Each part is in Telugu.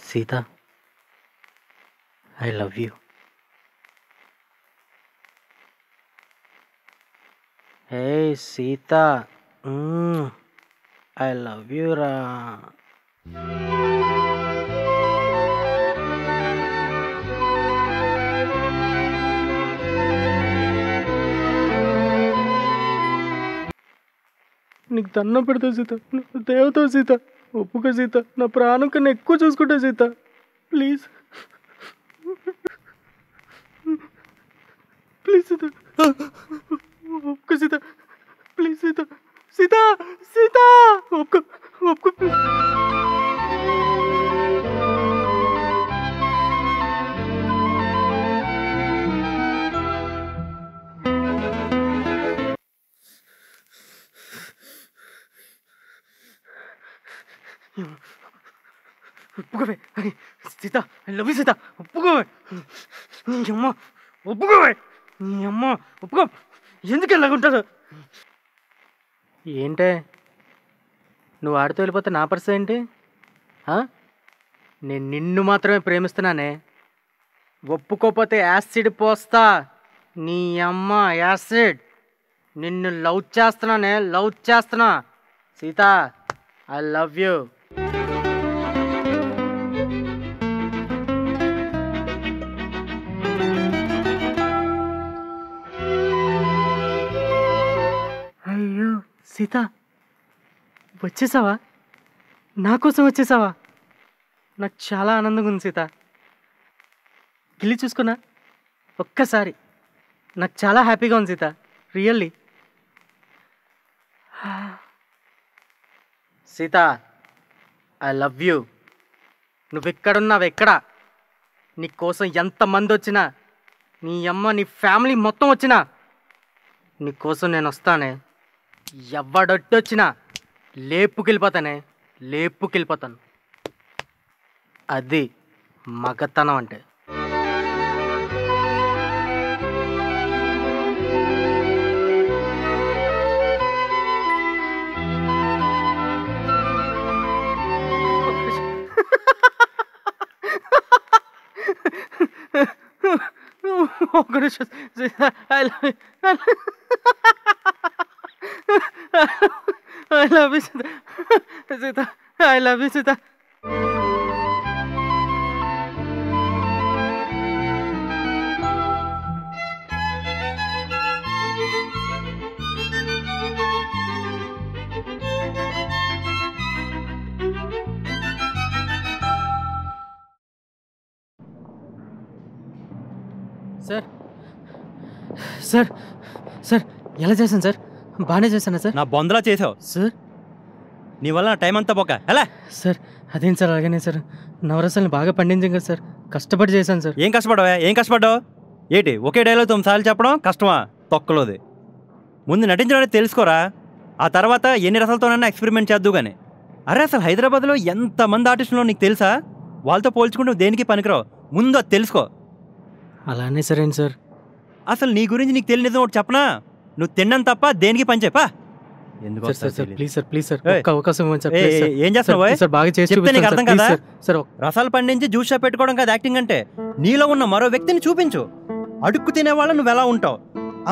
Sita, I love you. Hey Sita, I love you రా. నీకు దండం పెడతా సీత, దేవతా సీత, ఒప్పుకో సీత, నా ప్రాణం కన్నా ఎక్కువ చూసుకుంటా సీత, ప్లీజ్ ప్లీజ్ సీత, ఒప్పుకో సీత, ప్లీజ్ సీత, సీత సీత, ఒప్పుకో ఒప్పుకో ప్లీజ్. ఒప్పుకోవే Sita, I love you Sita, ఒప్పుకోవే. నీ అమ్మ ఒప్పుకోవే, నీ అమ్మ ఒప్పుకో. ఎందుకు ఎలాగుంటుందో ఏంటే, నువ్వు ఆడితో వెళ్ళిపోతే నా పరిస్థితి ఏంటి? నేను నిన్ను మాత్రమే ప్రేమిస్తున్నానే. ఒప్పుకోపోతే యాసిడ్ పోస్తా. నీ అమ్మ యాసిడ్. నిన్ను లవ్ చేస్తున్నానే, లవ్ చేస్తున్నా. Sita, I love you. అయ్యో సీత, వచ్చేసావా? నా కోసం వచ్చేసావా? నాకు చాలా ఆనందంగా ఉంది సీత. గిల్లి చూసుకున్నా ఒక్కసారి. నాకు చాలా హ్యాపీగా ఉంది Sita, really. Sita, I love you. నువ్వెక్కడున్నావు? ఎక్కడ? నీ కోసం ఎంతమంది వచ్చినా, నీ అమ్మ నీ ఫ్యామిలీ మొత్తం వచ్చినా నీ కోసం నేను వస్తానే. ఎవడొట్టొచ్చినా లేపుకెళ్ళిపోతానే, లేపుకెళ్ళిపోతాను. అది మగతనం అంటే. I love you. I love you, Sita. Sita, I love you, Sita. Sir sir sir, ఎలా చేశాను సార్? బాగానే చేశానా సార్? నా బొందలా చేసావు సార్. నీ వల్ల నా టైం అంతా పోక ఎలా సార్? అదేం సార్ అలాగనే సార్, నవరసాలను బాగా పండించాం కదా సార్, కష్టపడి చేశాను సార్. ఏం కష్టపడ్డావా? ఏం కష్టపడ్డావు? ఏంటి ఒకే డైలాగ్ 9 సార్లు చెప్పడం కష్టమా? తొక్కలోది. ముందు నటించడానికి తెలుసుకోరా, ఆ తర్వాత ఎన్ని రసాలతోనైనా ఎక్స్పెరిమెంట్ చేద్దు కానీ. అరే అసలు హైదరాబాద్లో ఎంతమంది ఆర్టిస్టులో నీకు తెలుసా? వాళ్ళతో పోల్చుకుంటే దేనికి పనికిరావు. ముందు అది తెలుసుకో. అలానే సరేండి సార్. అసలు నీ గురించి నీకు తెలియదు ఒకటి చెప్పనా? నువ్వు తిన్నాను తప్ప దేనికి పని చెప్పా. ఎందుకు ప్లీజ్ సార్, ప్లీజ్ సార్, ఒక్క అవకాశం ఇవ్వండి సార్. ఏం చేస్తున్నావు సార్? బాగా చేసి చెప్తే నీకు అర్థం కదా. సార్, రసాలు పండించి జ్యూస్ షాప్ పెట్టుకోవడం కాదు యాక్టింగ్ అంటే. నీలో ఉన్న మరో వ్యక్తిని చూపించు. అడుక్కు తినేవాళ్ళ నువ్వు ఎలా ఉంటావు,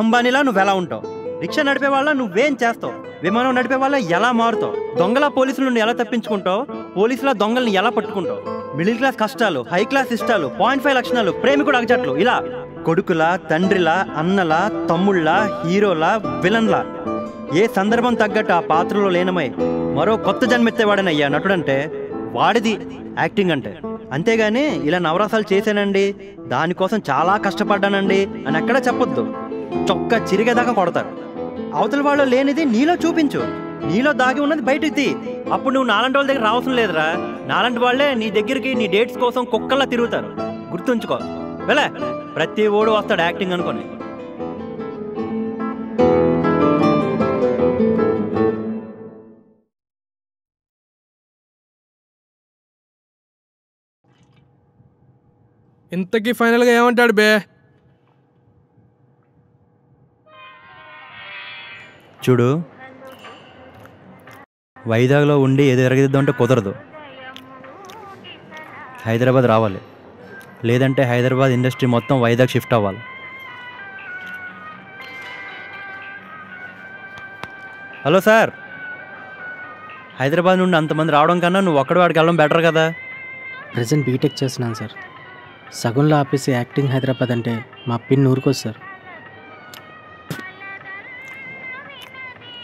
అంబానీలా నువ్వు ఎలా ఉంటావు, రిక్షా నడిపే వాళ్ళ నువ్వేం చేస్తావు, విమానం నడిపే వాళ్ళ ఎలా మారుతావు, దొంగల పోలీసుల నుండి ఎలా తప్పించుకుంటావు, పోలీసుల దొంగల్ని ఎలా పట్టుకుంటావు, మిడిల్ క్లాస్ కష్టాలు, హై క్లాస్ ఇష్టాలు, 0.5 లక్షణాలు, ప్రేమికుడు అగచట్లు, ఇలా కొడుకులా, తండ్రిలా, అన్నలా, తమ్ముళ్ళ, హీరోలా, విలన్లా ఏ సందర్భం తగ్గట్టు ఆ పాత్రలో లీనమై మరో కొత్త జన్మెత్తేవాడనయ్యా నటుడంటే వాడిది యాక్టింగ్ అంటే. అంతేగాని ఇలా నవరసాలు చేశానండి, దానికోసం చాలా కష్టపడ్డానండి అని ఎక్కడా చెప్పొద్దు. చొక్కా చిరిగేదాకా కొడతారు. అవతల వాళ్ళు లేనిది నీలో చూపించు, నీలో దాగి ఉన్నది బయటకు తీ. అప్పుడు నువ్వు నాలాంటి వాళ్ళ దగ్గర రావసం లేదురా. నాలాంటి వాళ్ళే నీ దగ్గరికి నీ డేట్స్ కోసం కుక్కల్లా తిరుగుతారు. గుర్తుంచుకో. వెళ్ళే, ప్రతి ఓడు వస్తాడు యాక్టింగ్ అనుకోని. ఇంతకీ ఫైనల్గా ఏమంటాడు బే? చూడు, వైజాగ్లో ఉండి ఏదో ఎరగదిద్దాం అంటే కుదరదు. హైదరాబాద్ రావాలి, లేదంటే హైదరాబాద్ ఇండస్ట్రీ మొత్తం వైజాగ్ షిఫ్ట్ అవ్వాలి. హలో సార్, హైదరాబాద్ నుండి అంతమంది రావడం కన్నా నువ్వు ఒక్కడి వాడికి వెళ్ళడం బెటర్ కదా. ప్రజెంట్ బీటెక్ చేస్తున్నాను సార్. సగంలో ఆపేసి యాక్టింగ్ హైదరాబాద్ అంటే మా పిన్ ఊరుకోదు సార్.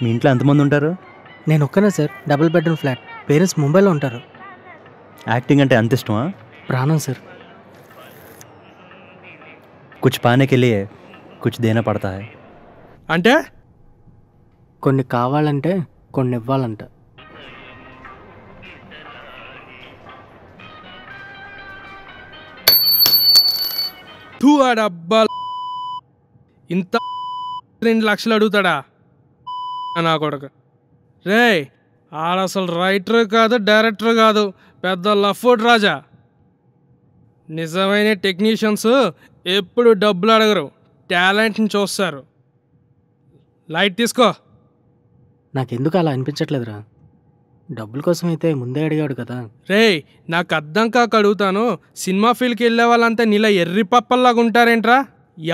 మీ ఇంట్లో ఎంతమంది ఉంటారు? నేను ఒక్కనే sir, double bedroom flat. Parents ముంబైలో ఉంటారు. యాక్టింగ్ అంటే అంత ఇష్టమా? ప్రాణం సార్. కుछ पाने के लिए कुछ देना पड़ता है. అంటే కొన్ని కావాలంటే కొన్ని ఇవ్వాలంట. తూ డబ్బా ఇంత 2 లక్షలు అడుగుతాడా నా కొడుకు. రే ఆడ అసలు రైటర్ కాదు, డైరెక్టర్ కాదు, పెద్ద లఫోడ్ రాజా. నిజమైన టెక్నీషియన్స్ ఎప్పుడు డబ్బులు అడగరు, టాలెంట్ని చూస్తారు. లైట్ తీసుకో. నాకెందుకు అలా అనిపించట్లేదురా. డబ్బుల కోసం అయితే ముందే అడిగాడు కదా. రే నాకు అర్థం కాక అడుగుతాను, సినిమా ఫీల్డ్కి వెళ్ళే వాళ్ళంతా నీలా ఎర్రి పప్పల్లాగా ఉంటారేంట్రా?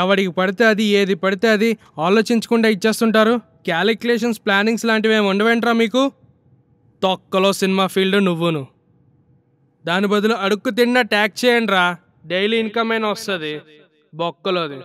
ఎవడికి పడితే అది, ఏది పడితే అది ఆలోచించకుండా ఇచ్చేస్తుంటారు. క్యాలిక్యులేషన్స్, ప్లానింగ్స్ లాంటివి ఏమి ఉండవేంట్రా మీకు? తొక్కలో సినిమా ఫీల్డ్ నువ్వును. దాని బదులు అడుక్కు తిన్నా ట్యాక్స్ చేయండి రా, డైలీ ఇన్కమ్ అయినా వస్తుంది. బొక్కలోది.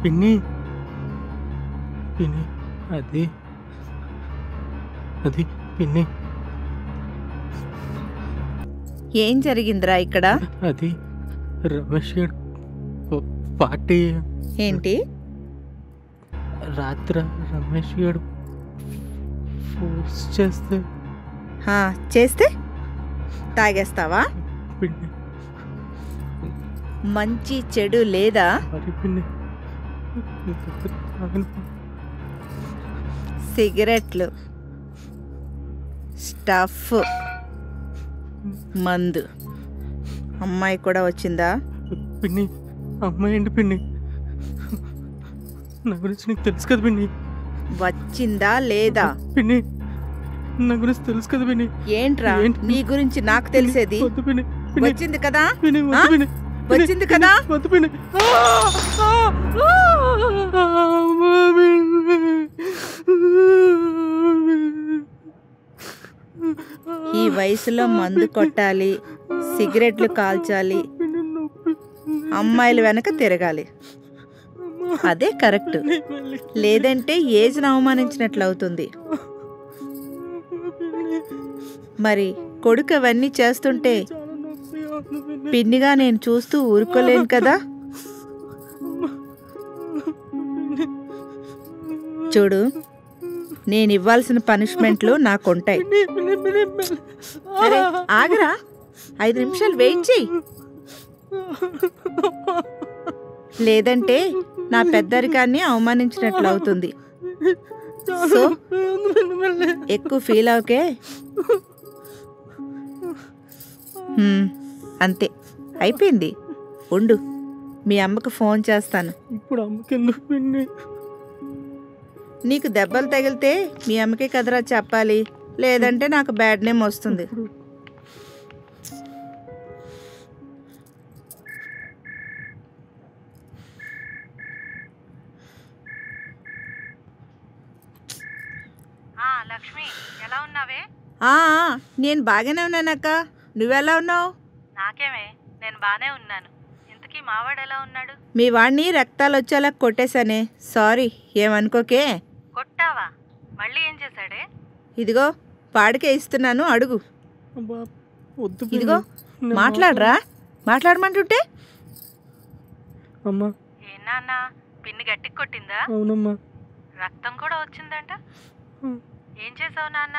పిన్ని పిన్ని అది అది పిన్ని. ఏం జరిగిందిరా ఇక్కడ? అది రమేష్ గారు పార్టీ. ఏంటి? రాత్రి రమేష్ గారు ఫోర్స్ చేస్తే చేస్తే తాగేస్తావా? పిన్ని మంచి చెడు లేదా? మరి పిన్ని సిగరెట్లు, స్టఫ్, మందు. అమ్మాయి కూడా వచ్చిందా? పిన్ని అమ్మాయి ఏంటి పిన్ని? నా గురించి నీకు తెలుసు కదా పిన్ని. వచ్చిందా లేదా? పిన్ని నా గురించి తెలుసు కదా పిన్ని. ఏంట్రా నీ గురించి నాకు తెలిసేది? వద్దు పిన్ని. వచ్చింది కదా? పిన్ని వద్దు పిన్ని. వచ్చింది కదా? వద్దు పిన్ని. ఈ వయసులో మందు కొట్టాలి, సిగరెట్లు కాల్చాలి, అమ్మాయిల వెనక తిరగాలి, అదే కరెక్ట్. లేదంటే ఏజ్ను అవమానించినట్లు అవుతుంది. మరి కొడుకు అవన్నీ చేస్తుంటే పిన్నిగా నేను చూస్తూ ఊరుకోలేను కదా. చూడు, నేను ఇవ్వాల్సిన పనిష్మెంట్లు నాకుంటాయి. ఆగరా, 5 నిమిషాలు వెయిట్ చెయ్యి. లేదంటే నా పెద్దరికాన్ని అవమానించినట్లు అవుతుంది. సో ఎక్కువ ఫీల్ అవకే. అంతే, అయిపోయింది. ఉండు, మీ అమ్మకు ఫోన్ చేస్తాను. ఇప్పుడు అమ్మకి ఎందుకు పిన్ని? నీకు దెబ్బలు తగిలితే మీ అమ్మకే కదరా చెప్పాలి, లేదంటే నాకు బ్యాడ్ నేమ్ వస్తుంది. లక్ష్మి, ఎలా ఉన్నావే? నేను బాగానే ఉన్నానక్క, నువ్వెలా ఉన్నావు? నాకేమే, నేను బాగానే ఉన్నాను. ఇంతకీ మావాడు ఎలా ఉన్నాడు? మీ వాడిని రక్తాలు వచ్చేలా కొట్టేశానే, సారీ, ఏమనుకోకే. కొట్టావా? మళ్ళీ ఏం చేశాడే? ఇదిగో వాడికే ఇస్తున్నాను, అడుగు. అబ్బా, వద్దు ఇదిగో మాట్లాడరా, మాట్లాడమంటుంటే. అమ్మా. ఏ నాన్న, పిన్ని గట్టికి కొట్టిందా? అవునమ్మా. రక్తం కూడా వచ్చిందంట. ఏం చేసావు నాన్న?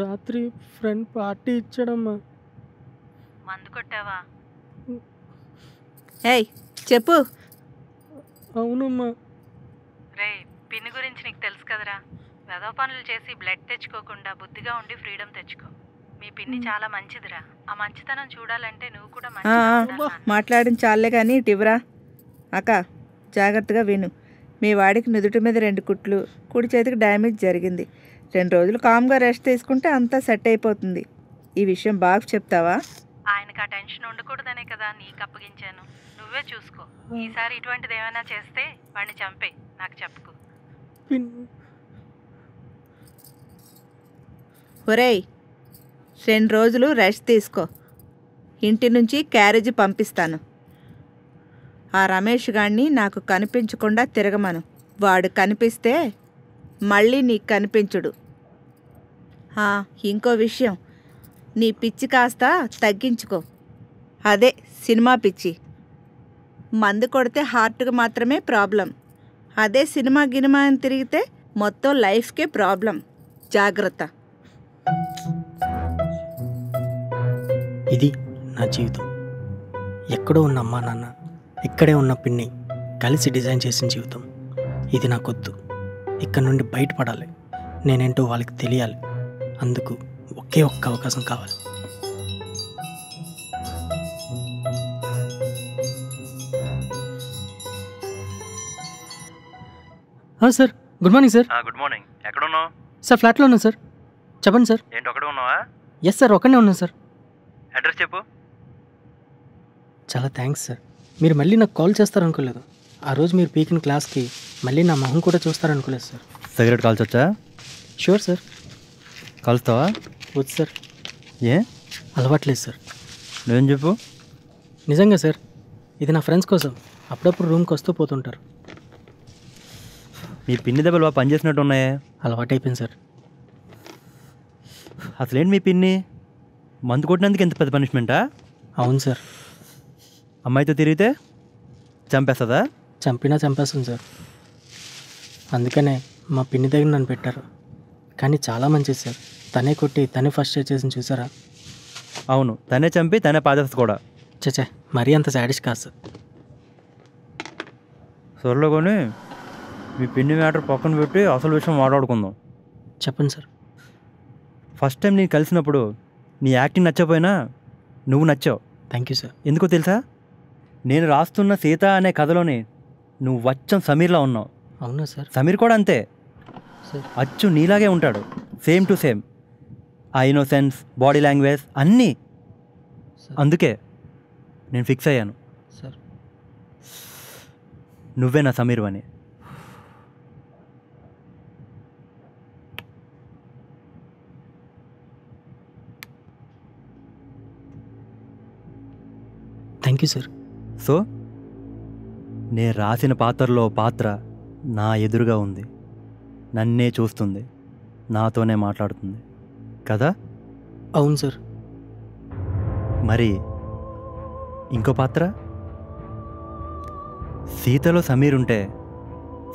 రాత్రి ఫ్రెండ్ పార్టీ ఇచ్చాడమ్మా. మందు కొట్టావా? ఏయ్ చెప్పు. అవునమ్మా. రే, పిన్ని గురించి నీకు తెలుసు కదరా. వెధవ పనులు చేసి బ్లడ్ తెచ్చుకోకుండా బుద్ధిగా ఉండి ఫ్రీడమ్ తెచ్చుకో. మీ పిన్ని చాలా మంచిదిరా. ఆ మంచితనం చూడాలంటే నువ్వు కూడా మాట్లాడిన చాలే కానీ టివరా. అక్క జాగ్రత్తగా విను. మీ వాడికి నుదుటి మీద 2 కుట్లు, కుడి చేతికి డ్యామేజ్ జరిగింది. 2 రోజులు కామ్గా రెస్ట్ తీసుకుంటే అంతా సెట్ అయిపోతుంది. ఈ విషయం బాగా చెప్తావా? ఆయనకు ఆ టెన్షన్ ఉండకూడదనే కదా నీకు అప్పగించాను. నువ్వే చూసుకో. ఈసారి ఇటువంటిది ఏమైనా చేస్తే వాడిని చంపే, నాకు చెప్పుకో. ఒరేయ్, 2 రోజులు రెస్ట్ తీసుకో. ఇంటి నుంచి క్యారేజీ పంపిస్తాను. ఆ రమేష్ గాడిని నాకు కనిపించకుండా తిరగమను. వాడు కనిపిస్తే మళ్ళీ నీకు కనిపించుడు. ఇంకో విషయం, నీ పిచ్చి కాస్త తగ్గించుకో. అదే సినిమా పిచ్చి. మందు కొడితే హార్ట్కి మాత్రమే ప్రాబ్లం. అదే సినిమా గినిమా అని తిరిగితే మొత్తం లైఫ్కే ప్రాబ్లం. జాగ్రత్త. ఇది నా జీవితం. ఎక్కడో ఉన్న అమ్మా నాన్న, ఇక్కడే ఉన్న పిన్ని కలిసి డిజైన్ చేసిన జీవితం. ఇది నాకొద్దు. ఇక్కడ నుండి బయటపడాలి. నేనేంటో వాళ్ళకి తెలియాలి. అందుకు ఒకే ఒక్క అవకాశం కావాలి. Sir, good morning sir. Good morning. ఎక్కడ ఉన్నావు? సార్, ఫ్లాట్లో ఉన్నాను సార్. చెప్పండి సార్. ఏంటి ఒకడే ఉన్నావా? ఎస్ సార్, ఒక్కడే ఉన్నాను సార్. అడ్రస్ చెప్పు. చాలా థ్యాంక్స్ సార్. మీరు మళ్ళీ నాకు కాల్ చేస్తారనుకోలేదు. ఆ రోజు మీరు పీకిన క్లాస్కి మళ్ళీ నా మొహం కూడా చూస్తారనుకోలేదు సార్. సిగరెట్ కాల్చొచ్చా? Sure sir. కాల్స్తావా? వద్దు సార్. ఏ? అలవాట్లేదు సార్. నువ్వేం చెప్పు. నిజంగా సార్, ఇది నా ఫ్రెండ్స్ కోసం. అప్పుడప్పుడు రూమ్కి వస్తూ పోతుంటారు. మీ పిన్ని దెబ్బలు బాగా పనిచేసినట్టు ఉన్నాయే. అలవాటైపోయింది సార్. అసలేంటి మీ పిన్ని మందు కొట్టినందుకు ఎంత పెద్ద పనిష్మెంటా? అవును సార్. అమ్మాయితో తిరిగితే చంపేస్తుందా? చంపినా చంపేస్తుంది సార్. అందుకనే మా పిన్ని దగ్గర నన్ను పెట్టారు. కానీ చాలా మంచిది సార్. తనే కొట్టి తనే ఫస్ట్ ఎయిడ్ చేసి చూసారా? అవును, తనే చంపి తనే పాదేస్తుంది కూడా. చచ్చా, మరీ అంత సాడిష్ కాదు సార్. సొరలో కొని మీ పిన్ని మ్యాటర్ పక్కన పెట్టి అసలు విషయం మాట్లాడుకుందాం. చెప్పండి సార్. ఫస్ట్ టైం నేను కలిసినప్పుడు నీ యాక్టింగ్ నచ్చపోయినా నువ్వు నచ్చావు. Thank you sir. ఎందుకో తెలుసా? నేను రాస్తున్న సీత అనే కథలోని నువ్వు వచ్చం సమీర్లా ఉన్నావు. అవునా సార్? సమీర్ కూడా అంతే సార్. అచ్చు నీలాగే ఉంటాడు, సేమ్ టు సేమ్. ఆ ఇన్నోసెన్స్, బాడీ లాంగ్వేజ్ అన్నీ. అందుకే నేను ఫిక్స్ అయ్యాను, సార్ నువ్వే నా సమీర్ అని. Thank you sir. సో నేను రాసిన పాత్రలో పాత్ర నా ఎదురుగా ఉంది, నన్నే చూస్తుంది, నాతోనే మాట్లాడుతుంది కదా? అవును సార్. మరి ఇంకో పాత్ర? సీతలో సమీర్ ఉంటే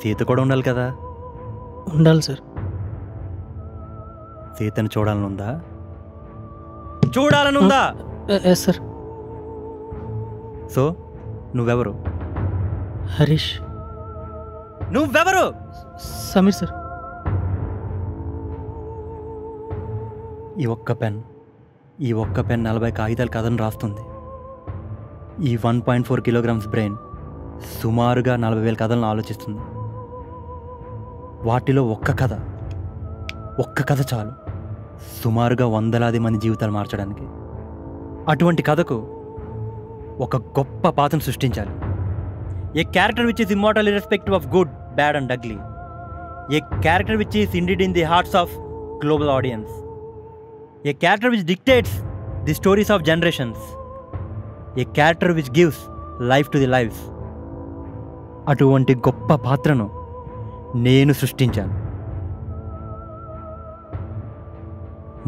సీత కూడా ఉండాలి కదా? ఉండాలి సార్. సీతను చూడాలనుందా? చూడాలనుందా? Yes sir. సో నువ్వెవరు? హరీష్. నువ్వెవరు? సమీర్ సార్. ఈ ఒక్క పెన్ 40 కాగితాల కథను రాస్తుంది. ఈ 1.4 కిలోగ్రామ్స్ బ్రెయిన్ సుమారుగా 40,000 కథలను ఆలోచిస్తుంది. వాటిలో ఒక్క కథ చాలు సుమారుగా 100,000 మంది జీవితాలు మార్చడానికి. అటువంటి కథకు ఒక గొప్ప పాత్రను సృష్టించాలి. A character which is immortal irrespective of good, bad and ugly. A character which is indeed in the hearts of global audience. A character which dictates the stories of generations. A character which gives life to the lifes. అటువంటి గొప్ప పాత్రను నేను సృష్టించాను.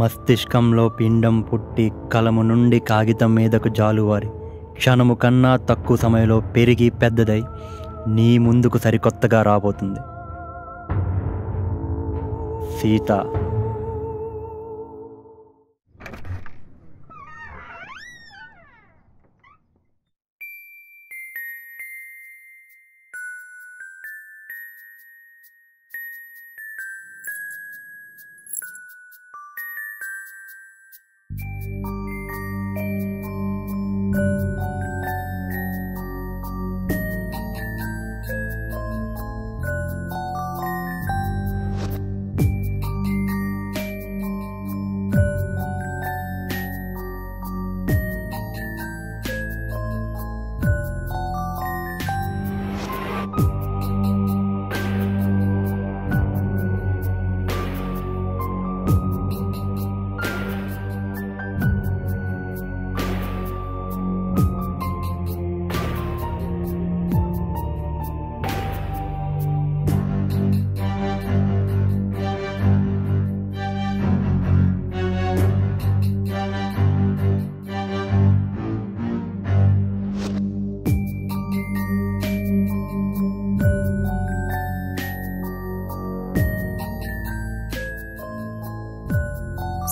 మస్తిష్కంలో పిండం పుట్టి కలము నుండి కాగితం మీదకు జాలువారి క్షణము కన్నా తక్కువ సమయంలో పెరిగి పెద్దదై నీ ముందుకు సరికొత్తగా రాబోతుంది. సీత.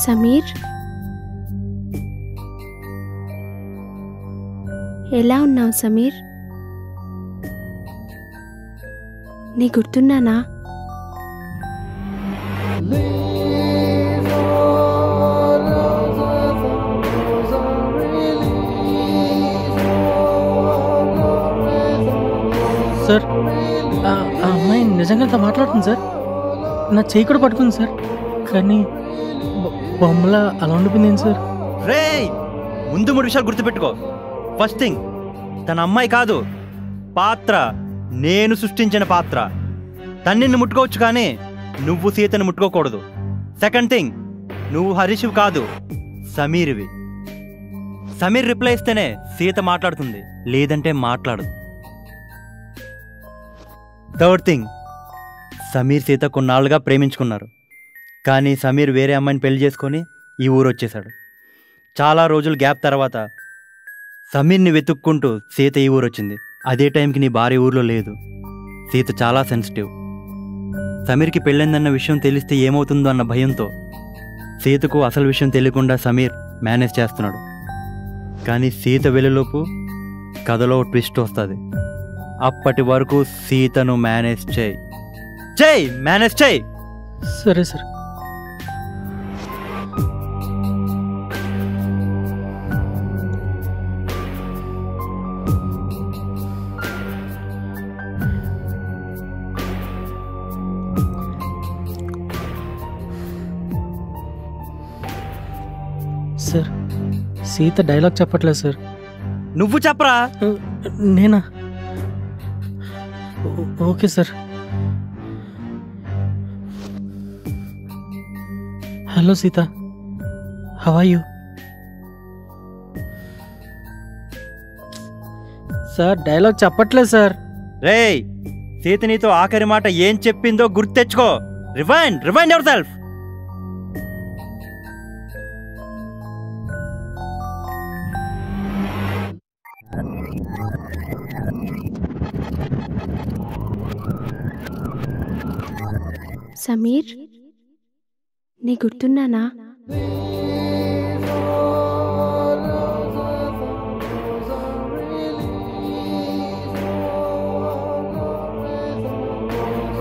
సమీర్, ఎలా ఉన్నావు సమీర్? నీ గుర్తున్నానా? సార్ ఆ అమ్మాయి నిజంగా మాట్లాడుతుంది సార్. నా చేయి కూడా పట్టుకుంది సార్. కానీ బొమ్మలా అలా ఉండిపోయింది సార్. రేయ్, ముందు 3 విషయాలు గుర్తుపెట్టుకో. ఫస్ట్ థింగ్, తన అమ్మాయి కాదు, పాత్ర. నేను సృష్టించిన పాత్ర. తన్నిని ముట్టుకోవచ్చు కానీ నువ్వు సీతను ముట్టుకోకూడదు. సెకండ్ థింగ్, నువ్వు హరీష్వి కాదు, సమీర్వి. సమీర్ రిప్లై ఇస్తేనే సీత మాట్లాడుతుంది, లేదంటే మాట్లాడదు. థర్డ్ థింగ్, సమీర్ సీత కొన్నాళ్ళుగా ప్రేమించుకున్నారు. కానీ సమీర్ వేరే అమ్మాయిని పెళ్లి చేసుకొని ఈ ఊరు వచ్చేశాడు. చాలా రోజులు గ్యాప్ తర్వాత సమీర్ని వెతుక్కుంటూ సీత ఈ ఊరు వచ్చింది. అదే టైంకి నీ భార్య ఊర్లో లేదు. సీత చాలా సెన్సిటివ్. సమీర్కి పెళ్ళిందన్న విషయం తెలిస్తే ఏమవుతుందో అన్న భయంతో సీతకు అసలు విషయం తెలియకుండా సమీర్ మేనేజ్ చేస్తున్నాడు. కానీ సీత వెళ్ళలోపు కథలో ట్విస్ట్ వస్తుంది. అప్పటి వరకు సీతను మేనేజ్ చేయి, మేనేజ్ చేయి. సరే సార్. సార్, సీత డైలాగ్ చెప్పట్లేదు సార్. నువ్వు చెప్పరా. నేనా? Okay sir. Hello Sita, how are you? Sir dialogue చెప్పట్లేదు సార్. రేయ్, సీత నీతో ఆఖరి మాట ఏం చెప్పిందో గుర్తెచ్చుకో. Rewind yourself. సమీర్, నీ గుర్తున్నానా?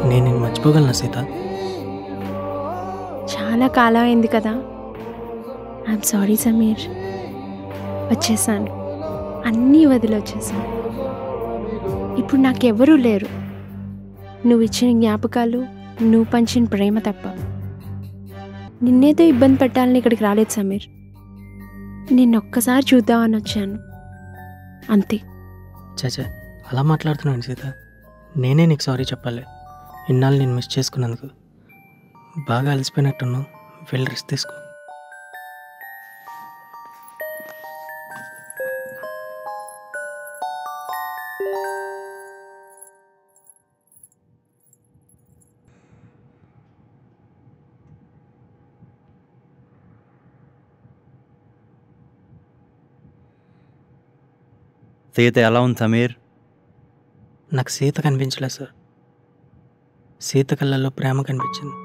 నేను నిన్ను మర్చిపోగలనా సీత? చాలా కాలం అయింది కదా. I'm sorry Sameer. వచ్చేసాను, అన్నీ వదిలొచ్చేసాను. ఇప్పుడు నాకెవరూ లేరు. నువ్వు ఇచ్చిన జ్ఞాపకాలు, నువ్వు పంచిన ప్రేమ తప్ప. నిన్నేదో ఇబ్బంది పెట్టాలని ఇక్కడికి రాలేదు సమీర్. నిన్నొక్కసారి చూద్దామని వచ్చాను, అంతే. చాచా, అలా మాట్లాడుతున్నాను సీత. నేనే నీకు సారీ చెప్పాలి. ఇన్నాళ్ళు నేను మిస్ చేసుకున్నందుకు. బాగా అలసిపోయినట్టున్నావు, వెళ్ళి రెస్ట్ తీసుకో. సీత ఎలా ఉంది సమీర్? నాకు సీత కనిపించలేదు సార్. సీత కళ్ళల్లో ప్రేమ కనిపించింది.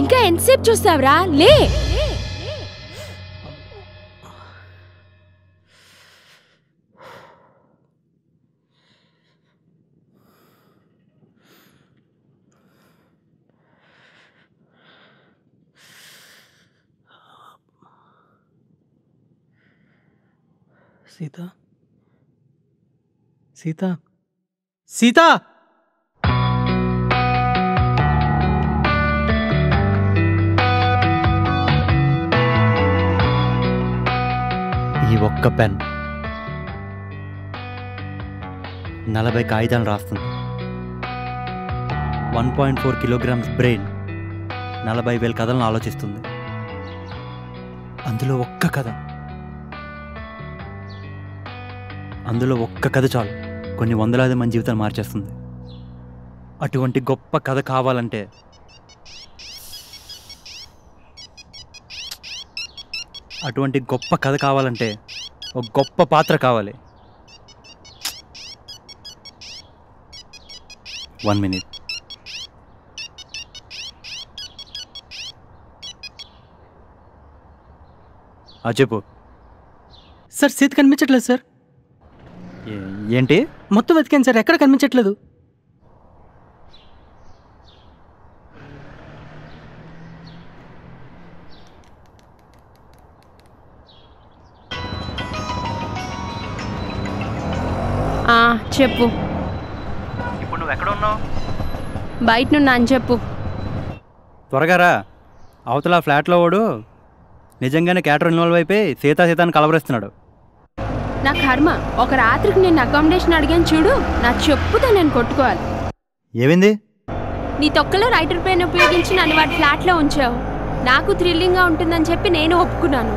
ఇంకా ఎంతసేపు చూస్తావురా? లే. సీత, సీత, సీత. ఈ ఒక్క పెన్ 40 కాగితాలు రాస్తుంది. 1.4 కిలోగ్రామ్స్ బ్రెయిన్ 40,000 కథలను ఆలోచిస్తుంది. అందులో ఒక్క కథ చాలు కొన్ని వందలాది మంది జీవితాలు మార్చేస్తుంది. అటువంటి గొప్ప కథ కావాలంటే ఒక గొప్ప పాత్ర కావాలి. 1 minute. చెప్పు సార్, సీత కనిపించట్లేదు సార్. ఏంటి? మొత్తం వెతికాను సార్, ఎక్కడ కనిపించట్లేదు. చెప్పు. ఇప్పుడు నువ్వు ఎక్కడ ఉన్నావు? బయట నున్నా అని చెప్పు. త్వరగా రా. అవతల ఫ్లాట్లో వాడు నిజంగానే క్యాటర్ ఇన్వాల్వ్ అయిపోయి సీతాని కలవరిస్తున్నాడు. నా కర్మ. ఒక రాత్రికి నేను అకామిడేషన్ అడిగాను చూడు, నా చెప్పుతో నేను కొట్టుకోవాలి. ఏమైంది? నీ తొక్కలో రైటర్ పెన్ ఉపయోగించి నన్ను వాడి ఫ్లాట్లో ఉంచావు. నాకు థ్రిల్లింగ్గా ఉంటుందని చెప్పి నేను ఒప్పుకున్నాను.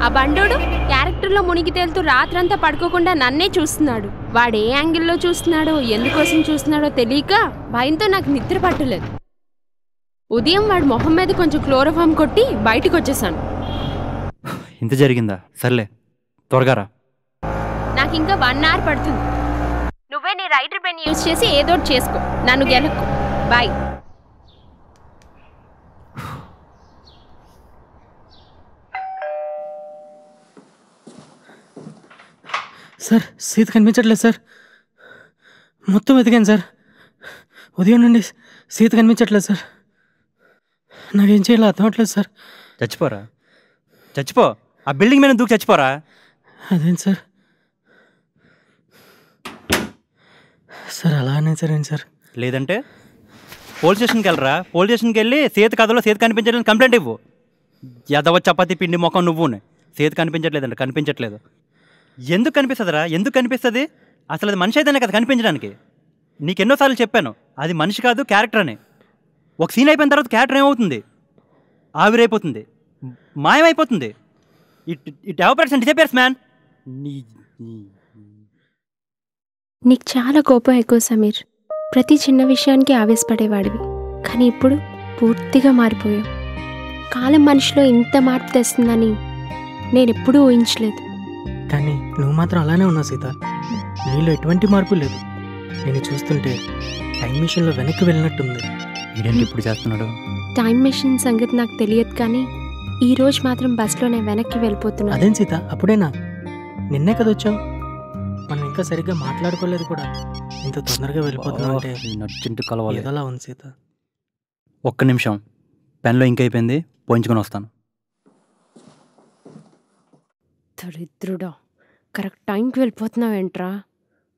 ఆ బండోడు క్యారెక్టర్లో మునిగి తేలుతూ రాత్రంతా పడుకోకుండా నన్నే చూస్తున్నాడు. వాడు ఏ యాంగిల్లో చూస్తున్నాడో, ఎందుకోసం చూస్తున్నాడో తెలియక భయంతో నాకు నిద్ర పట్టలేదు. ఉదయం వాడి మొహం మీద కొంచెం క్లోరోఫామ్ కొట్టి బయటకు వచ్చేసాను. ఇంత జరిగిందా? సర్లే, త్వరగా రా. నాకు ఇంకా 1 hour పడుతుంది. నువ్వే నీ రైటర్ పెన్ యూజ్ చేసి ఏదోటి చేసుకో, నన్ను గెలక్కు. బాయ్. సార్, సీత కనిపించట్లేదు సార్. మొత్తం వెతికాను సార్. ఉదయం నుండి సీత కనిపించట్లేదు సార్. నాకేం చేయాలో అర్థం అవట్లేదు సార్. చచ్చిపో. ఆ బిల్డింగ్ మీద దూకి చచ్చిపోరా. అదేం సార్? సార్ అలా అనే సార్. ఏంటి సార్? లేదంటే పోలీస్ స్టేషన్కి వెళ్ళరా. పోలీస్ స్టేషన్కి వెళ్ళి సీత కథలో సీత కనిపించట్లేదు కంప్లైంట్ ఇవ్వు. ఎదవ చపాతి పిండి మొఖం నువ్వునే. సీత కనిపించట్లేదంట. కనిపించట్లేదు. ఎందుకు కనిపిస్తుందిరా? ఎందుకు కనిపిస్తుంది? అసలు అది మనిషి అయితేనే కదా కనిపించడానికి. నీకెన్నోసార్లు చెప్పాను, అది మనిషి కాదు క్యారెక్టర్ అని. ఒక సీన్ అయిపోయిన తర్వాత క్యారెక్టర్ ఏమవుతుంది? ఆవిరైపోతుంది, మాయమైపోతుంది. It ever disappears man. నీకు చాలా కోపం ఎక్కువ సమీర్. ప్రతి చిన్న విషయానికి ఆవేశపడేవాడివి, కానీ ఇప్పుడు పూర్తిగా మారిపోయావు. కాలం మనిషిలో ఇంత మార్పు తెస్తుందని నేను ఎప్పుడూ ఊహించలేదు. కానీ నువ్వు మాత్రం అలానే ఉన్నావు సీత. నీలో ఎటువంటి మార్పు లేదు. నేను చూస్తుంటే టైం మిషన్లో వెనక్కి వెళ్ళినట్టుంది. ఇదేంటి ఇప్పుడు చేస్తున్నాడు? టైం మెషిన్ సంగతి నాకు తెలియదు, కానీ ఈ రోజు మాత్రం బస్లో నేను వెనక్కి వెళ్ళిపోతున్నాను. అదేం సీత, అప్పుడేనా? నిన్నే కదా వచ్చావు. మనం ఇంకా సరిగ్గా మాట్లాడుకోలేదు కూడా. ఇంత తొందరగా వెళ్ళిపోతున్నావు అంటే నచ్చింటి కలవాలి. ఏదోలా ఉంది సీత. ఒక్క నిమిషం, పెన్లో ఇంక అయిపోయింది, పోయించుకొని వస్తాను. దరిద్రుడా, కరెక్ట్ టైంకి వెళ్ళిపోతున్నావేంట్రా?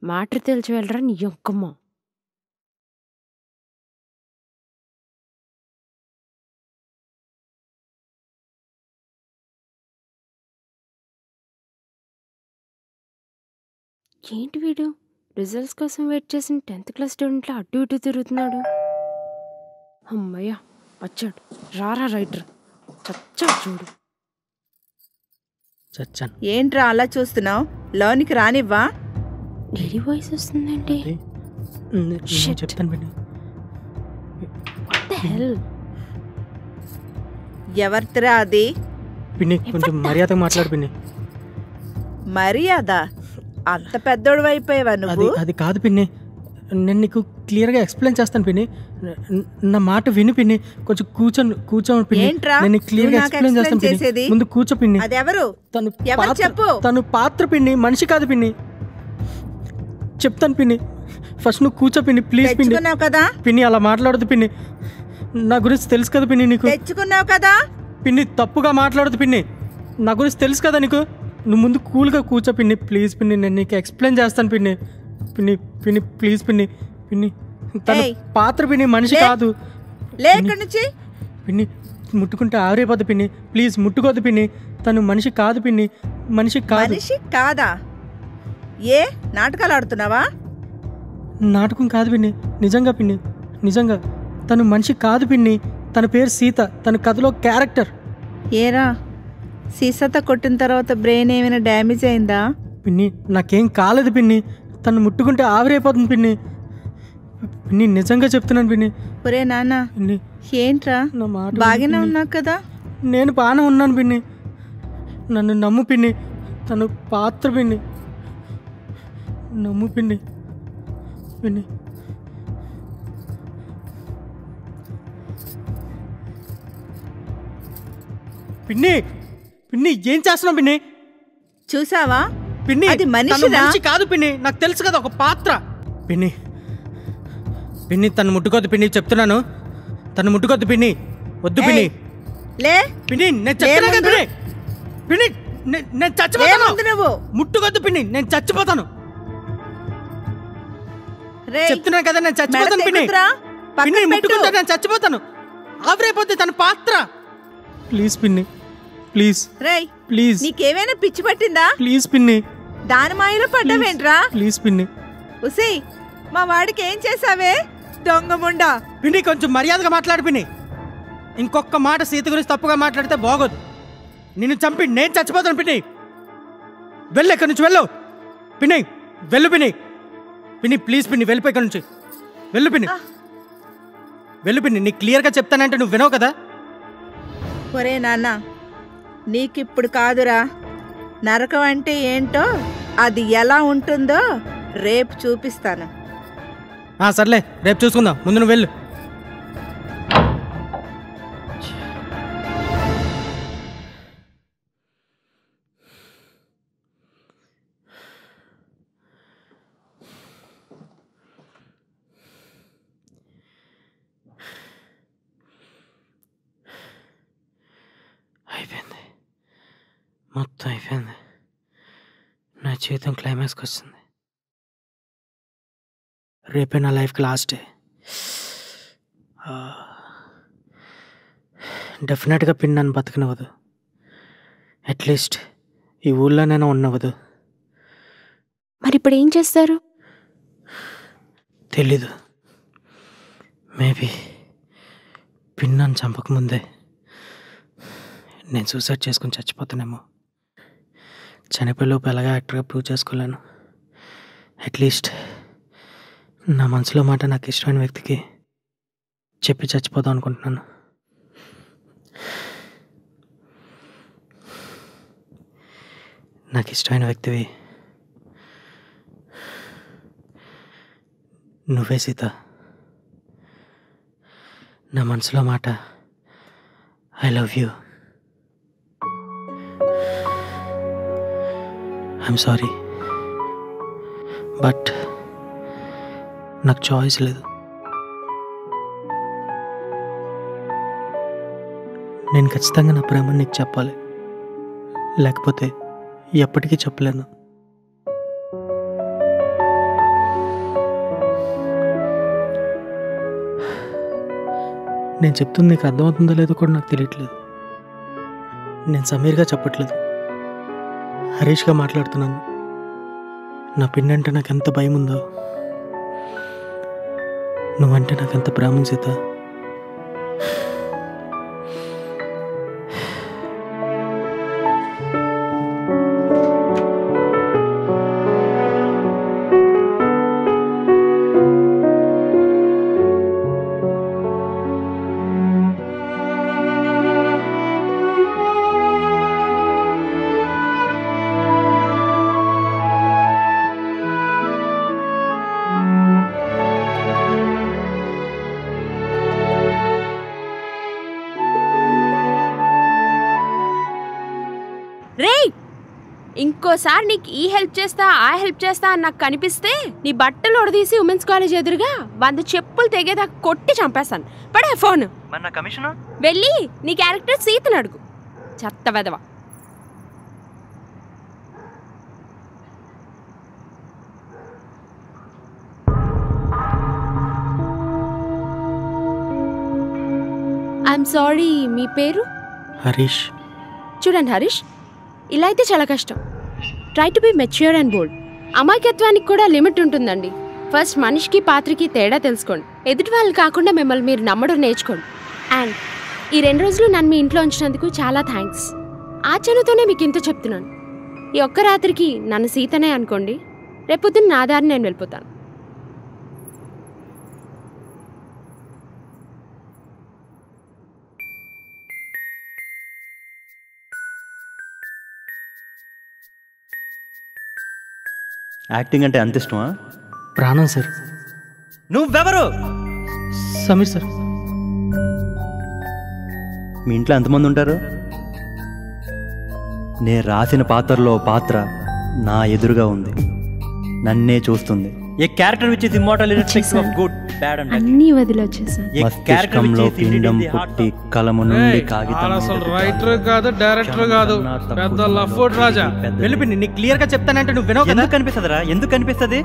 మ్యాటర్ తెలిసి వెళ్ళరా నీ యొక్కమ్మ. ఏంటి వీడు రిజల్ట్స్ కోసం వెయిట్ చేసిన 10th క్లాస్ స్టూడెంట్లో అటు ఇటు తిరుగుతున్నాడు. అమ్మయ్య వచ్చాడు. రారా రైటర్, చచ్చాడు చూడు. చచ్చాను. ఏంట్రా అలా చూస్తున్నావు? లోనికి రానివ్వా? డైరీ వాయిస్ వస్తుందండి. Shit. చెప్తాను పిన్ని. What the hell? ఎవరిదిరా అది? పిన్ని కొంచెం మర్యాదగా మాట్లాడు పిన్ని. మర్యాద? అంత పెద్దోడు అయిపోయావా అది నువ్వు? అది కాదు పిన్ని. నేను నీకు క్లియర్గా ఎక్స్ప్లెయిన్ చేస్తాను పిన్ని. నా మాట విను పిన్ని. కొంచెం కూర్చోను పిన్ని. ఏంట్రా? నేను క్లియర్గా నువ్వు నాకు ఎక్స్ప్లెయిన్ చేస్తాను explain పిన్ని. చేసేది? ముందు కూర్చో పిన్ని. అది ఎవరు? తను ఎవరు పాత్ర- చెప్పు. తను పాత్ర పిన్ని, మనిషి కాదు పిన్ని. చెప్తాను పిన్ని. ఫస్ట్ నువ్వు కూర్చో పిన్ని, ప్లీజ్ పిన్ని. తెచ్చుకున్నావు కదా? పిన్ని అలా మాట్లాడదు పిన్ని. నా గురించి తెలుసు కదా పిన్ని నీకు. తెచ్చుకున్నావు కదా? పిన్ని తప్పుగా మాట్లాడదు పిన్ని. నా గురించి తెలుసు కదా నీకు. నువ్వు ముందు కూల్గా కూర్చో పిన్ని, ప్లీజ్ పిన్ని. నేను నీకు ఎక్స్ప్లెయిన్ చేస్తాను పిన్ని. పిన్ని పిన్ని ప్లీజ్ పిన్ని. పిన్ని తను ఏయ్. పాత్ర పిన్ని, మనిషి లే. కాదు లే ఇక్కడి నుంచి. పిన్ని. ముట్టుకుంటే ఆవిరైపోద్దు పిన్ని. ప్లీజ్ ముట్టుకోద్దు పిన్ని. తను మనిషి కాదు పిన్ని, మనిషి కాదు. మనిషి కాదా? ఏ నాటకాలు ఆడుతున్నావా? నాటకం కాదు పిన్ని, నిజంగా పిన్ని, నిజంగా. తను మనిషి కాదు పిన్ని. తన పేరు సీత. తన కథలో క్యారెక్టర్. ఏరా, సీసత కొట్టిన తర్వాత బ్రెయిన్ ఏమైనా డ్యామేజ్ అయిందా? పిన్ని నాకేం కాలేదు పిన్ని. తను ముట్టుకుంటే ఆవిరైపోతుంది పిన్ని. పిన్ని నిజంగా చెప్తున్నాను పిన్ని. ఒరే నాన్న, పిన్ని ఏంట్రా నా మాట బాగానే విను పిన్ని. ఉన్నావు కదా? నేను బాగానే ఉన్నాను పిన్ని. నన్ను నమ్ము పిన్ని. తను పాత్ర పిన్ని. నమ్ము పిన్ని. పిన్ని పిన్ని పిన్ని ఏం చేస్తున్నావు పిన్ని? చూసావా? పిన్ని అది తను మనిషిరా? మనిషి కాదు పిన్ని. నాకు తెలుసు కదా, ఒక పాత్ర. పిన్ని పిన్ని తను ముట్టుకోద్దు పిన్ని, చెప్తున్నాను. తను ముట్టుకోద్దు పిన్ని. వద్దు పిన్ని. ఏయ్, లే పిన్ని నేను చెప్తున్నా కదా ముందు. పిన్ని. పిన్ని నేను లే చచ్చిపోతాను. ముందు నువ్వు. ముట్టుకోద్దు పిన్ని, నేను చచ్చిపోతాను. రేయ్, చెప్తున్నాను కదా, నేను మెడ చచ్చిపోతాను పిన్ని. తెగుతురా? పక్కన పిన్ని పెట్టు. ముట్టుకుంటే నేను చచ్చిపోతాను. ఆవిరైపోద్ది తన పాత్ర. ప్లీజ్ పిన్ని, ప్లీజ్ రేయ్, ప్లీజ్ నీకేమైనా పిచ్చి పట్టిందా? ప్లీజ్ పిన్ని, దాని మాయలో పడ్డావేంట్రా? ప్లీజ్ పిన్ని. ఉసి, మా వాడికి ఏం చేసావే? దొంగ ముండా. పిన్ని కొంచెం మర్యాదగా మాట్లాడు పిన్ని. ఇంకొక మాట సీత గురించి తప్పుగా మాట్లాడితే బాగోదు. నిన్ను చంపి నేను చచ్చిపోతాను పిన్ని. వెళ్ళు ఇక్కడి నుంచి, వెళ్ళు పిన్ని. వెళ్ళు పిన్ని. పిన్ని ప్లీజ్ పిన్ని, వెళ్ళిపోయి ఇక్కడి నుంచి. వెళ్ళు పిన్ని, వెళ్ళు పిన్ని. నీకు క్లియర్గా చెప్తానంటే నువ్వు వినవు కదా. ఒరే నాన్న, నీకిప్పుడు కాదురా. నరకం అంటే ఏంటో, అది ఎలా ఉంటుందో రేపు చూపిస్తాను. సర్లే, రేపు చూసుకుందాం. ముందు నువ్వు వెళ్ళు. అయిపోయింది, మొత్తం అయిపోయింది. నా జీవితం క్లైమాక్స్కి వచ్చింది. రేపే నా లైఫ్కి లాస్ట్ డే. డెఫినెట్గా పిన్ నన్ను బతకనివ్వదు. అట్లీస్ట్ ఈ ఊళ్ళోనైనా ఉండవదు. మరి ఇప్పుడు ఏం చేస్తారు? తెలీదు. మేబీ పిన్ నన్ను చంపకముందే నేను సూసైడ్ చేసుకుని చచ్చిపోతానేమో. చనిపోయేలోపు ఎలాగా యాక్టర్గా ప్రూవ్ చేసుకోలేను. అట్లీస్ట్ నా మనసులో మాట నాకు ఇష్టమైన వ్యక్తికి చెప్పి చచ్చిపోదాం అనుకుంటున్నాను. నాకు ఇష్టమైన వ్యక్తివి నువ్వే సీత. నా మనసులో మాట I love you. I'm sorry, but నాకు చాయిస్ లేదు. నేను ఖచ్చితంగా నా ప్రేమను నీకు చెప్పాలి, లేకపోతే ఎప్పటికీ చెప్పలేను. నేను చెప్తుంది నీకు అర్థమవుతుందో లేదో కూడా నాకు తెలియట్లేదు. నేను సమీర్గా చెప్పట్లేదు, హరీష్గా మాట్లాడుతున్నాను. నా పిన్ని అంటే నాకు ఎంత భయం ఉందో, నువ్వంటే నాకు ఎంత ప్రేమ ఉంది సీత. ఇంకోసారి నీకు ఈ హెల్ప్ చేస్తా ఆ హెల్ప్ చేస్తా అని నాకు కనిపిస్తే నీ బట్టలు ఒడదీసి ఉమెన్స్ కాలేజ్ ఎదురుగా 100 చెప్పులు తెగేదాకా కొట్టి చంపేస్తాను. పడే ఫోన్. వెళ్ళి నీ క్యారెక్టర్ సీతను అడుగు. చెత్త వెదవ. ఐఎమ్ సారీ, మీ పేరు? హరీష్. చూడండి హరీష్, ఇలా అయితే చాలా కష్టం. Try to be mature and bold. అమాయకత్వానికి కూడా లిమిట్ ఉంటుందండి. ఫస్ట్ మనిషికి పాత్రకి తేడా తెలుసుకోండి. ఎదుటి వాళ్ళు కాకుండా మిమ్మల్ని మీరు నమ్మడం నేర్చుకోండి. అండ్ ఈ 2 రోజులు నన్ను మీ ఇంట్లో ఉంచినందుకు చాలా థ్యాంక్స్. ఆ చనువుతోనే మీకు ఇంత చెప్తున్నాను. ఈ ఒక్క రాత్రికి నన్ను సీతనే అనుకోండి, రేపొద్దున నా దారిని నేను వెళ్ళిపోతాను. యాక్టింగ్ అంటే అంత ఇష్టమా? ప్రాణం సార్. నువ్వెవరు? సమీర్ సార్. మీ ఇంట్లో ఎంతమంది ఉంటారు? నేను రాసిన పాత్రలో పాత్ర నా ఎదురుగా ఉంది, నన్నే చూస్తుంది. A character which is immortal irrespective of good bad and అన్నీ వదిలొచ్చేసాను. మస్తిష్కంలో పిండం పుట్టి కలము నుండి కాగితం. అసలు రైటర్ కాదు, డైరెక్టర్ కాదు, పెద్ద లఫోట్ రాజా. వెళ్ళి నీకు క్లియర్ గా చెప్తానంటే నువ్వు వినవు కదా. ఎందుకు కనిపిస్తుందిరా? ఎందుకు కనిపిస్తుంది?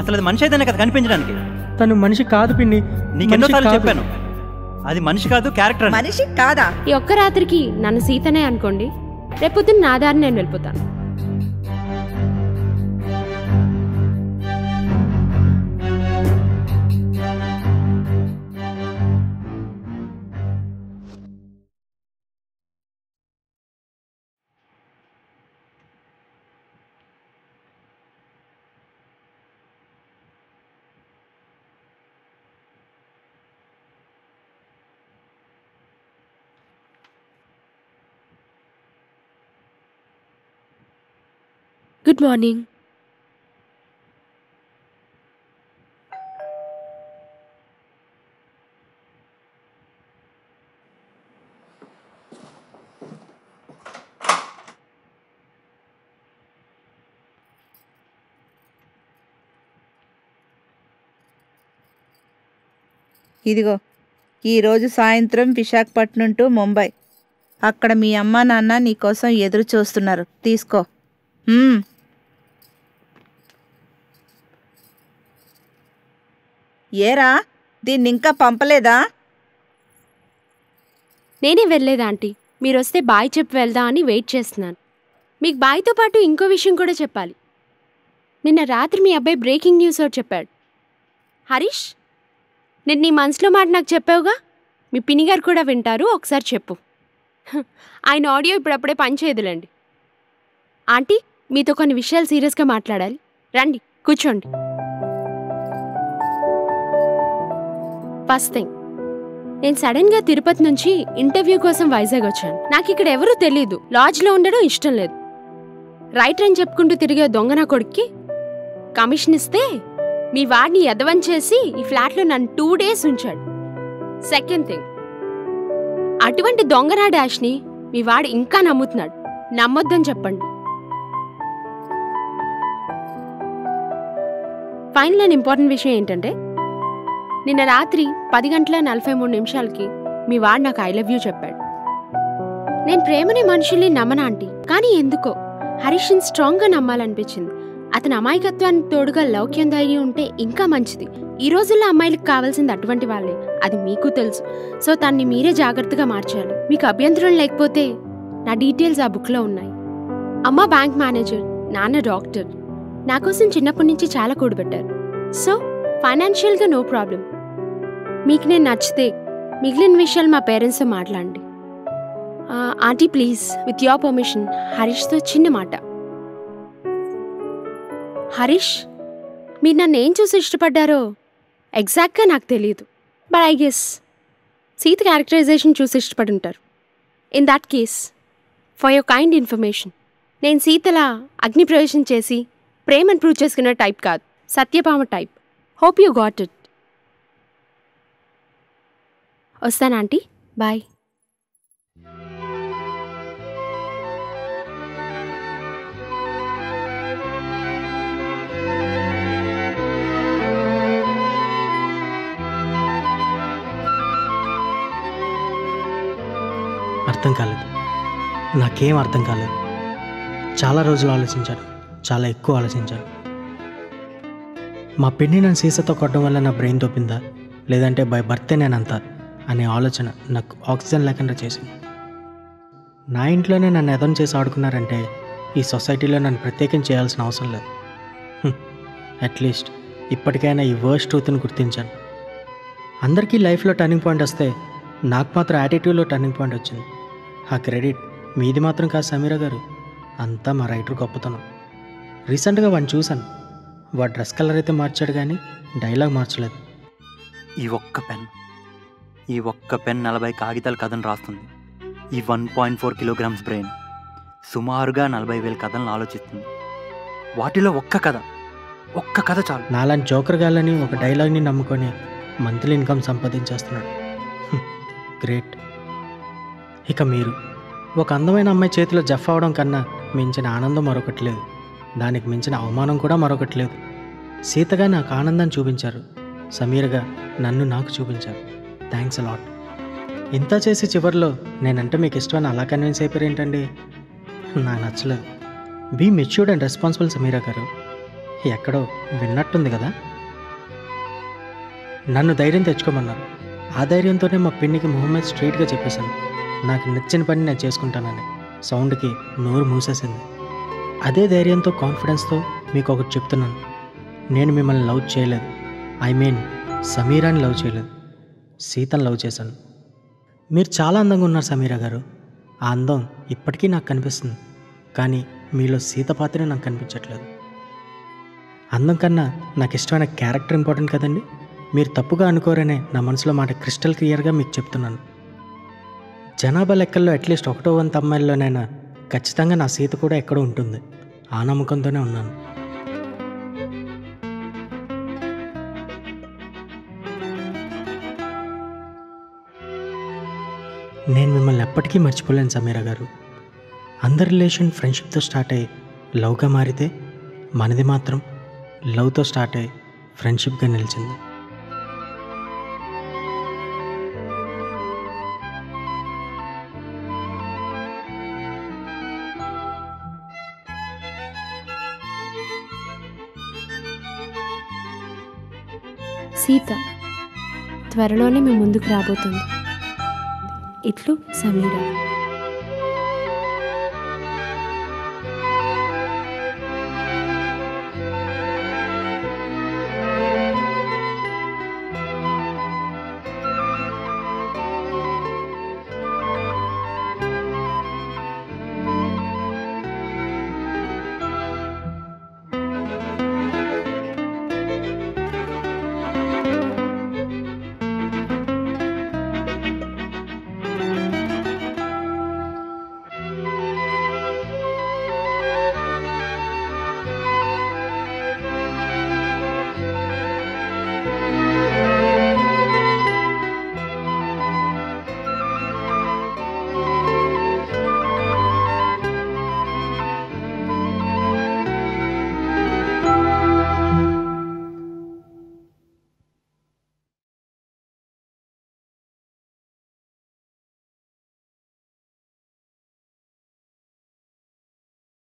అసలు అది మనిషి అయితేనే కదా కనిపించడానికి. తను మనిషి కాదు పిన్ని. నీకు ఎన్నోసార్లు చెప్పాను, అది మనిషి కాదు, క్యారెక్టర్. మనిషి కాదా? ఈ ఒక్క రాత్రికి నన్ను సీతనే అనుకోండి, రేపొద్దున నా దారిని నేను వెళ్ళిపోతాను. Good morning. ఇదిగో, ఈరోజు సాయంత్రం విశాఖపట్నం టు ముంబై. అక్కడ మీ అమ్మా నాన్న నీకోసం ఎదురు చూస్తున్నారు. తీసుకో. ఏరా, దీన్ని ఇంకా పంపలేదా? నేనే వెళ్ళలేదు ఆంటీ, మీరు వస్తే బాయ్ చెప్పి వెళ్దా అని వెయిట్ చేస్తున్నాను. మీకు బాయ్తో పాటు ఇంకో విషయం కూడా చెప్పాలి. నిన్న రాత్రి మీ అబ్బాయి బ్రేకింగ్ న్యూస్ ఒకటి చెప్పాడు. హరీష్, నేను నీ మనసులో మాట నాకు చెప్పావుగా, మీ పినిగారు కూడా వింటారు, ఒకసారి చెప్పు. ఆయన ఆడియో ఇప్పుడప్పుడే పనిచేయదులేండి. ఆంటీ, మీతో కొన్ని విషయాలు సీరియస్గా మాట్లాడాలి. రండి, కూర్చోండి. ఫస్ట్ థింగ్, నేను సడన్గా తిరుపతి నుంచి ఇంటర్వ్యూ కోసం వైజాగ్ వచ్చాను. నాకు ఇక్కడ ఎవరూ తెలియదు. లాడ్జ్లో ఉండడం ఇష్టం లేదు. రైటర్ అని చెప్పుకుంటూ తిరిగే దొంగ నా కొడుక్కి కమిషన్ ఇస్తే మీ వాడిని ఎదవని చేసి ఈ ఫ్లాట్లో నన్ను 2 days ఉంచాడు. సెకండ్ థింగ్, అటువంటి దొంగనా డాష్ని మీ వాడు ఇంకా నమ్ముతున్నాడు. నమ్మొద్దని చెప్పండి. ఫైనల్ అండ్ ఇంపార్టెంట్ విషయం ఏంటంటే, నిన్న రాత్రి 10:43 మీ వాడు నాకు ఐ లవ్ యూ చెప్పాడు. నేను ప్రేమని మనుషుల్ని నమ్మను ఆంటీ, కానీ ఎందుకో హరీష్ని స్ట్రాంగ్గా నమ్మాలనిపించింది. అతని అమాయకత్వానికి తోడుగా లౌక్యం ధైర్యం ఉంటే ఇంకా మంచిది. ఈ రోజుల్లో అమ్మాయిలకు కావాల్సింది అటువంటి వాళ్ళే, అది మీకు తెలుసు. సో తన్ని మీరే జాగ్రత్తగా మార్చాలి. మీకు అభ్యంతరం లేకపోతే నా డీటెయిల్స్ ఆ బుక్లో ఉన్నాయి. అమ్మ బ్యాంక్ మేనేజర్, నాన్న డాక్టర్. నా కోసం చిన్నప్పటి నుంచి చాలా కూడబెట్టారు. సో ఫైనాన్షియల్గా నో ప్రాబ్లం. మీకు నేను నచ్చితే మిగిలిన విషయాలు మా పేరెంట్స్తో మాట్లాడండి. Aunty please, with your permission, హరీష్తో చిన్న మాట. హరీష్, మీరు నన్ను ఏం చూసి ఇష్టపడ్డారో ఎగ్జాక్ట్గా నాకు తెలియదు. But I guess Sita characterisation చూసి ఇష్టపడి ఉంటారు. In that case, for your kind information, నేను సీతలా అగ్నిప్రవేశం చేసి ప్రేమను ప్రూవ్ చేసుకునే టైప్ కాదు, Satyabhama type. Hope you got it. వస్తాను ఆంటీ, బాయ్. అర్థం కాలేదు, నాకేం అర్థం కాలేదు. చాలా రోజులు ఆలోచించాను, చాలా ఎక్కువ ఆలోచించాను. మా పిన్ని నన్ను సీసాతో కొట్టడం వల్ల నా బ్రెయిన్ తోపిందా, లేదంటే బై బర్తే నేనంతా అనే ఆలోచన నాకు ఆక్సిజన్ లేకుండా చేసింది. నా ఇంట్లోనే నన్ను ఎదం చేసి ఆడుకున్నారంటే ఈ సొసైటీలో నన్ను ప్రత్యేకం చేయాల్సిన అవసరం లేదు. అట్లీస్ట్ ఇప్పటికైనా ఈ వర్స్ట్ ట్రూత్ని గుర్తించాను. అందరికీ లైఫ్లో టర్నింగ్ పాయింట్ వస్తే నాకు మాత్రం యాటిట్యూడ్లో టర్నింగ్ పాయింట్ వచ్చింది. ఆ క్రెడిట్ మీది మాత్రం కాదు సమీరా గారు, అంతా మా రైటర్ గొప్పతనం. రీసెంట్గా వాడిని చూశాను. వాడు డ్రెస్ కలర్ అయితే మార్చాడు కానీ డైలాగ్ మార్చలేదు. ఈ ఒక్క పెన్ 40 కాగితాల కథను రాస్తుంది. ఈ 1.4 kilograms బ్రెయిన్ సుమారుగా 40,000 కథలను ఆలోచిస్తుంది. వాటిలో ఒక్క కథ చాలు. నాలాంటి జోకర్ గాలని ఒక డైలాగ్ని నమ్ముకొని మంత్లీ ఇన్కమ్ సంపాదించేస్తున్నాడు. గ్రేట్. ఇక మీరు ఒక అందమైన అమ్మాయి చేతిలో జఫ్ అవడం కన్నా మించిన ఆనందం మరొకటి లేదు. దానికి మించిన అవమానం కూడా మరొకటి లేదు. సీతగా నాకు ఆనందాన్ని చూపించారు, సమీరగా నన్ను నాకు చూపించారు. Thanks a lot. ఇంత చేసి చివరిలో నేనంటే మీకు ఇష్టమని అలా కన్విన్స్ అయిపోయారు ఏంటండి? నాకు నచ్చలేదు. Be matured and responsible Sameera garu. ఎక్కడో విన్నట్టుంది కదా. నన్ను ధైర్యం తెచ్చుకోమన్నారు. ఆ ధైర్యంతోనే మా పిన్నికి మొహమ్మద్ స్ట్రైట్గా చెప్పేశాను, నాకు నచ్చిన పని నేను చేసుకుంటానని. సౌండ్కి నోరు మూసేసింది. అదే ధైర్యంతో, కాన్ఫిడెన్స్తో మీకు ఒకటి చెప్తున్నాను, నేను మిమ్మల్ని లవ్ చేయలేదు. ఐ మీన్ సమీరాని లవ్ చేయలేదు, సీతను లవ్ చేశాను. మీరు చాలా అందంగా ఉన్నారు సమీరా గారు. ఆ అందం ఇప్పటికీ నాకు కనిపిస్తుంది, కానీ మీలో సీత పాత్రే నాకు కనిపించట్లేదు. అందం కన్నా నాకు ఇష్టమైన క్యారెక్టర్ ఇంపార్టెంట్ కదండి. మీరు తప్పుగా అనుకోరనే నా మనసులో మాట క్రిస్టల్ క్లియర్గా మీకు చెప్తున్నాను. జనాభా లెక్కల్లో అట్లీస్ట్ 1/1 అమ్మాయిల్లోనైనా ఖచ్చితంగా నా సీత కూడా ఎక్కడో ఉంటుంది. ఆ నమ్మకంతోనే ఉన్నాను. నేను మిమ్మల్ని ఎప్పటికీ మర్చిపోలేను సమీరా గారు. అందరి రిలేషన్ ఫ్రెండ్షిప్తో స్టార్ట్ అయ్యి లవ్గా మారితే, మనది మాత్రం లవ్తో స్టార్ట్ అయ్యి ఫ్రెండ్షిప్గా నిలిచింది. సీత త్వరలోనే మీ ముందుకు రాబోతుంది. ఇట్లు సమీరా.